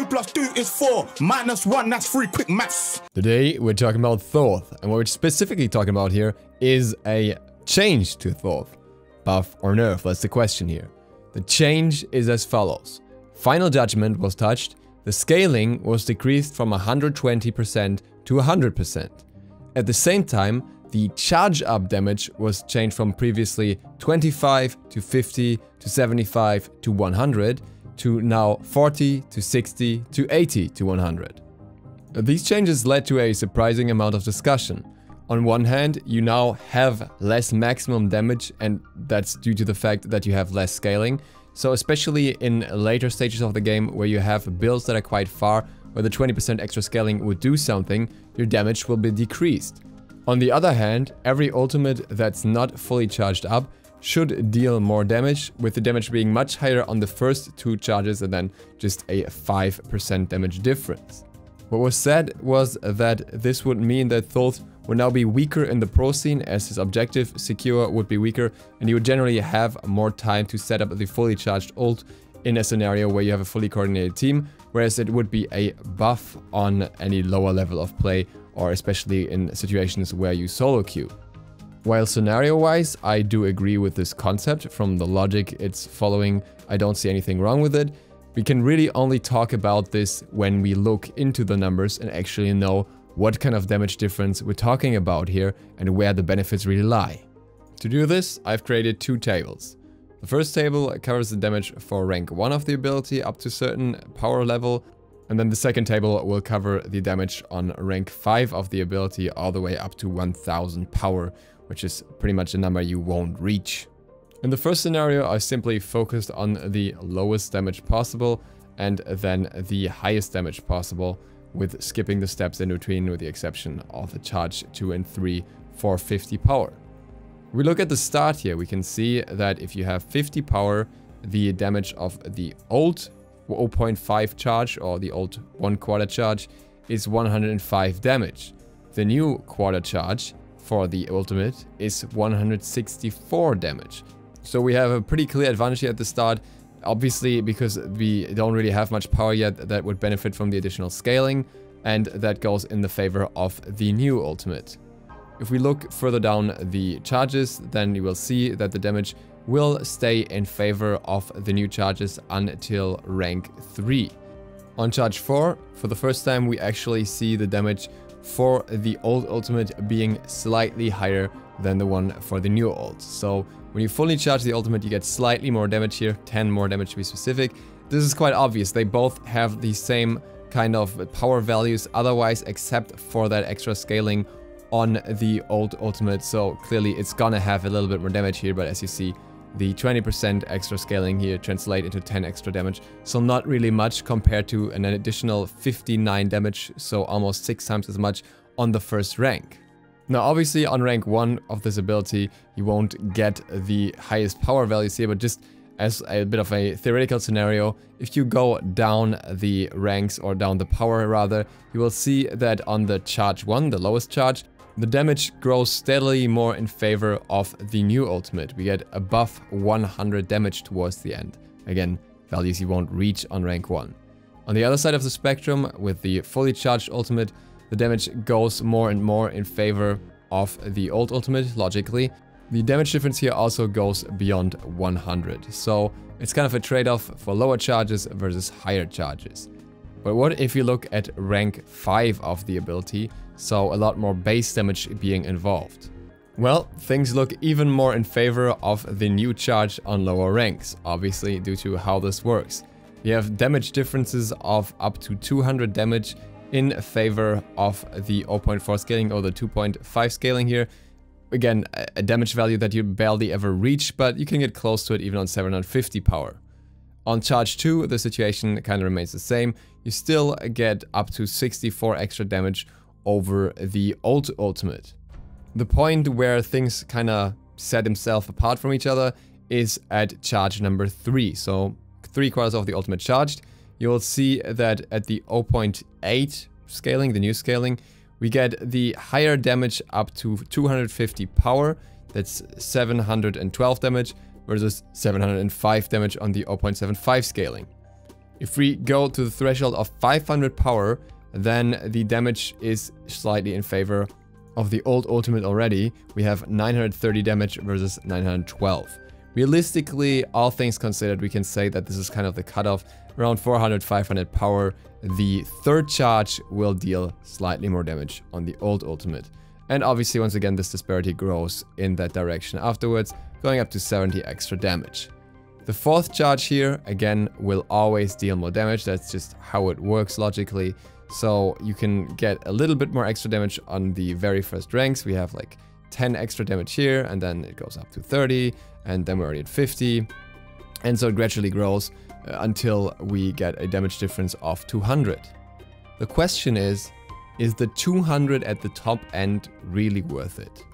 plus 2 is 4. Minus 1, that's 3. Quick maths. Today we're talking about Thoth, and what we're specifically talking about here is a change to Thoth. Buff or nerf, that's the question here. The change is as follows. Final Judgment was touched, the scaling was decreased from 120% to 100%. At the same time, the charge up damage was changed from previously 25 to 50 to 75 to 100 to now 40 to 60 to 80 to 100. These changes led to a surprising amount of discussion. On one hand, you now have less maximum damage, and that's due to the fact that you have less scaling. So especially in later stages of the game where you have builds that are quite far, where the 20% extra scaling would do something, your damage will be decreased. On the other hand, every ultimate that's not fully charged up should deal more damage, with the damage being much higher on the first 2 charges and then just a 5% damage difference. What was said was that this would mean that Thoth would now be weaker in the pro scene, as his objective secure would be weaker, and he would generally have more time to set up the fully charged ult in a scenario where you have a fully coordinated team, whereas it would be a buff on any lower level of play, or especially in situations where you solo queue. While scenario-wise, I do agree with this concept. From the logic it's following, I don't see anything wrong with it. We can really only talk about this when we look into the numbers and actually know what kind of damage difference we're talking about here and where the benefits really lie. To do this, I've created 2 tables. The first table covers the damage for rank 1 of the ability up to a certain power level, and then the second table will cover the damage on rank 5 of the ability all the way up to 1000 power, which is pretty much a number you won't reach. In the first scenario, I simply focused on the lowest damage possible and then the highest damage possible, with skipping the steps in between with the exception of the charge 2 and 3 for 50 power. We look at the start here, we can see that if you have 50 power, the damage of the old 0.5 charge or the old 1/4 charge is 105 damage. The new quarter charge for the ultimate is 164 damage. So we have a pretty clear advantage here at the start. Obviously, because we don't really have much power yet, that would benefit from the additional scaling, and that goes in the favor of the new ultimate. If we look further down the charges, then you will see that the damage will stay in favor of the new charges until rank 3. On charge 4, for the first time, we actually see the damage for the old ultimate being slightly higher than the one for the new ult. So when you fully charge the ultimate, you get slightly more damage here, 10 more damage to be specific. This is quite obvious, they both have the same kind of power values otherwise, except for that extra scaling on the old ultimate. So clearly it's gonna have a little bit more damage here, but as you see, the 20% extra scaling here translate into 10 extra damage. So not really much compared to an additional 59 damage, so almost 6 times as much on the first rank. Now obviously on rank 1 of this ability, you won't get the highest power values here, but just as a bit of a theoretical scenario, if you go down the ranks, or down the power rather, you will see that on the charge 1, the lowest charge, the damage grows steadily more in favor of the new ultimate. We get above 100 damage towards the end. Again, values you won't reach on rank 1. On the other side of the spectrum, with the fully charged ultimate, the damage goes more and more in favor of the old ultimate, logically. The damage difference here also goes beyond 100. So it's kind of a trade-off for lower charges versus higher charges. But what if you look at rank 5 of the ability, so a lot more base damage being involved? Well, things look even more in favor of the new charge on lower ranks, obviously due to how this works. You have damage differences of up to 200 damage in favor of the 0.4 scaling or the 2.5 scaling here. Again, a damage value that you barely ever reach, but you can get close to it even on 750 power. On charge 2, the situation kind of remains the same. You still get up to 64 extra damage over the old ultimate. The point where things kind of set themselves apart from each other is at charge number 3. So 3/4 of the ultimate charged. You will see that at the 0.8 scaling, the new scaling, we get the higher damage up to 250 power. That's 712 damage versus 705 damage on the 0.75 scaling. If we go to the threshold of 500 power, then the damage is slightly in favor of the old ultimate already. We have 930 damage versus 912. Realistically, all things considered, we can say that this is kind of the cutoff. Around 400, 500 power, the third charge will deal slightly more damage on the old ultimate. And obviously, once again, this disparity grows in that direction afterwards, going up to 70 extra damage. The fourth charge here, again, will always deal more damage. That's just how it works logically. So you can get a little bit more extra damage on the very first ranks. We have like 10 extra damage here, and then it goes up to 30, and then we're already at 50. And so it gradually grows until we get a damage difference of 200. The question is the 200 at the top end really worth it?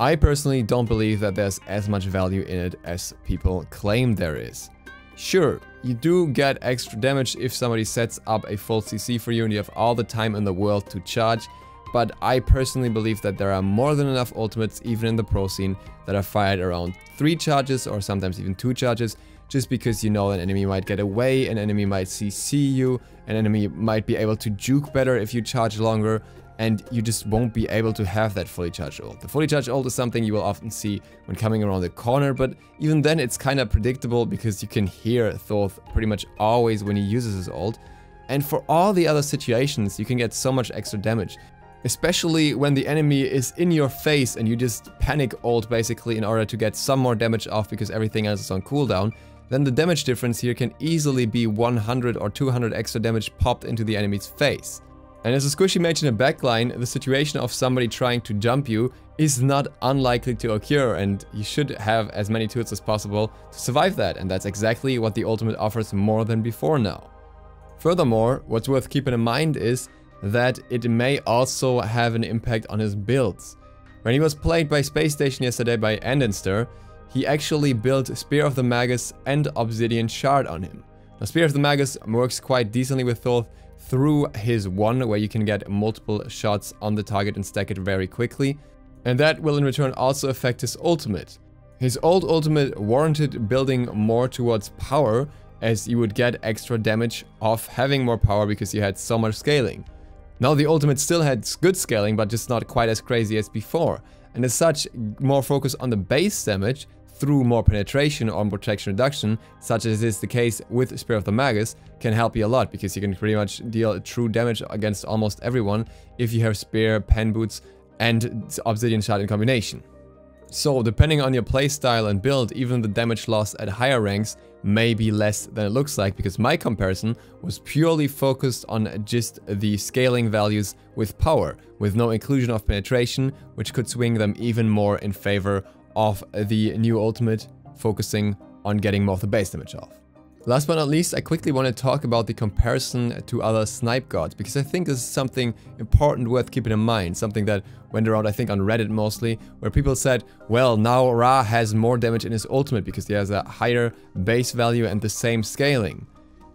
I personally don't believe that there's as much value in it as people claim there is. Sure, you do get extra damage if somebody sets up a full CC for you and you have all the time in the world to charge, but I personally believe that there are more than enough ultimates, even in the pro scene, that are fired around 3 charges or sometimes even 2 charges, just because you know an enemy might get away, an enemy might CC you, an enemy might be able to juke better if you charge longer, and you just won't be able to have that fully charged ult. The fully charged ult is something you will often see when coming around the corner, but even then it's kind of predictable because you can hear Thoth pretty much always when he uses his ult. And for all the other situations, you can get so much extra damage. Especially when the enemy is in your face and you just panic ult basically in order to get some more damage off because everything else is on cooldown, then the damage difference here can easily be 100 or 200 extra damage popped into the enemy's face. And as a squishy mage in a backline, the situation of somebody trying to jump you is not unlikely to occur, and you should have as many tools as possible to survive that, and that's exactly what the ultimate offers more than before now. Furthermore, what's worth keeping in mind is that it may also have an impact on his builds. When he was played by Space Station yesterday by Andenster, he actually built Spear of the Magus and Obsidian Shard on him. Now, Spear of the Magus works quite decently with Thoth through his 1, where you can get multiple shots on the target and stack it very quickly, and that will in return also affect his ultimate. His old ultimate warranted building more towards power, as you would get extra damage off having more power because you had so much scaling. Now the ultimate still had good scaling, but just not quite as crazy as before, and as such, more focus on the base damage through more penetration or protection reduction, such as is the case with Spear of the Magus, can help you a lot, because you can pretty much deal true damage against almost everyone if you have Spear, Pen Boots, and Obsidian Shard in combination. So, depending on your playstyle and build, even the damage loss at higher ranks may be less than it looks like, because my comparison was purely focused on just the scaling values with power, with no inclusion of penetration, which could swing them even more in favor of the new ultimate, focusing on getting more of the base damage off. Last but not least, I quickly want to talk about the comparison to other snipe gods, because I think this is something important worth keeping in mind, something that went around I think on Reddit mostly, where people said, well, now Ra has more damage in his ultimate because he has a higher base value and the same scaling.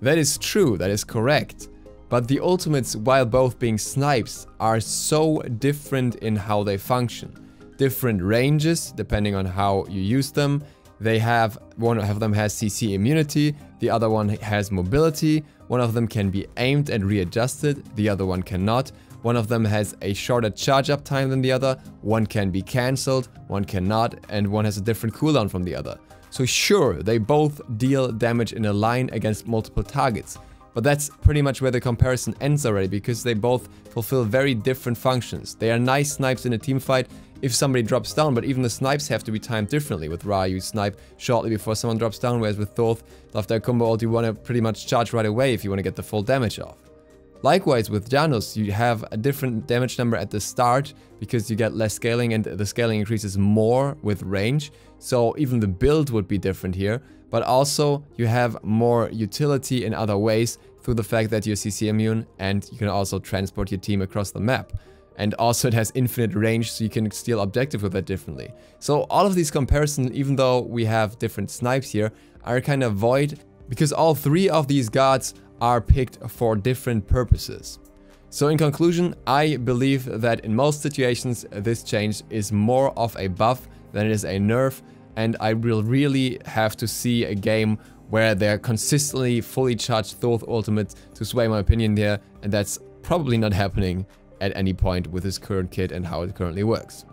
That is true, that is correct, but the ultimates, while both being snipes, are so different in how they function. Different ranges depending on how you use them. They have, one of them has CC immunity, the other one has mobility, one of them can be aimed and readjusted, the other one cannot. One of them has a shorter charge up time than the other, one can be cancelled, one cannot, and one has a different cooldown from the other. So sure, they both deal damage in a line against multiple targets, but that's pretty much where the comparison ends already, because they both fulfill very different functions. They are nice snipes in a team fight if somebody drops down, but even the snipes have to be timed differently. With Ra, you snipe shortly before someone drops down, whereas with Thoth, after a combo ult, you want to pretty much charge right away if you want to get the full damage off. Likewise, with Janus, you have a different damage number at the start because you get less scaling, and the scaling increases more with range, so even the build would be different here, but also you have more utility in other ways through the fact that you're CC immune and you can also transport your team across the map. And also it has infinite range, so you can steal objective with that differently. So all of these comparisons, even though we have different snipes here, are kind of void, because all 3 of these gods are picked for different purposes. So in conclusion, I believe that in most situations this change is more of a buff than it is a nerf, and I will really have to see a game where they're consistently fully charged Thoth ultimates to sway my opinion there, and that's probably not happening at any point with this current kit and how it currently works.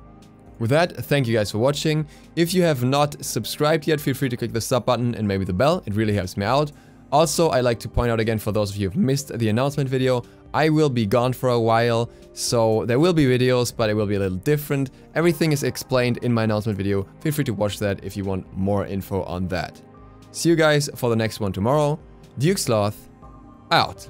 With that, thank you guys for watching. If you have not subscribed yet, feel free to click the sub button and maybe the bell, it really helps me out. Also, I like to point out again, for those of you who've missed the announcement video, I will be gone for a while, so there will be videos, but it will be a little different. Everything is explained in my announcement video. Feel free to watch that if you want more info on that. See you guys for the next one tomorrow. DukeSloth, out.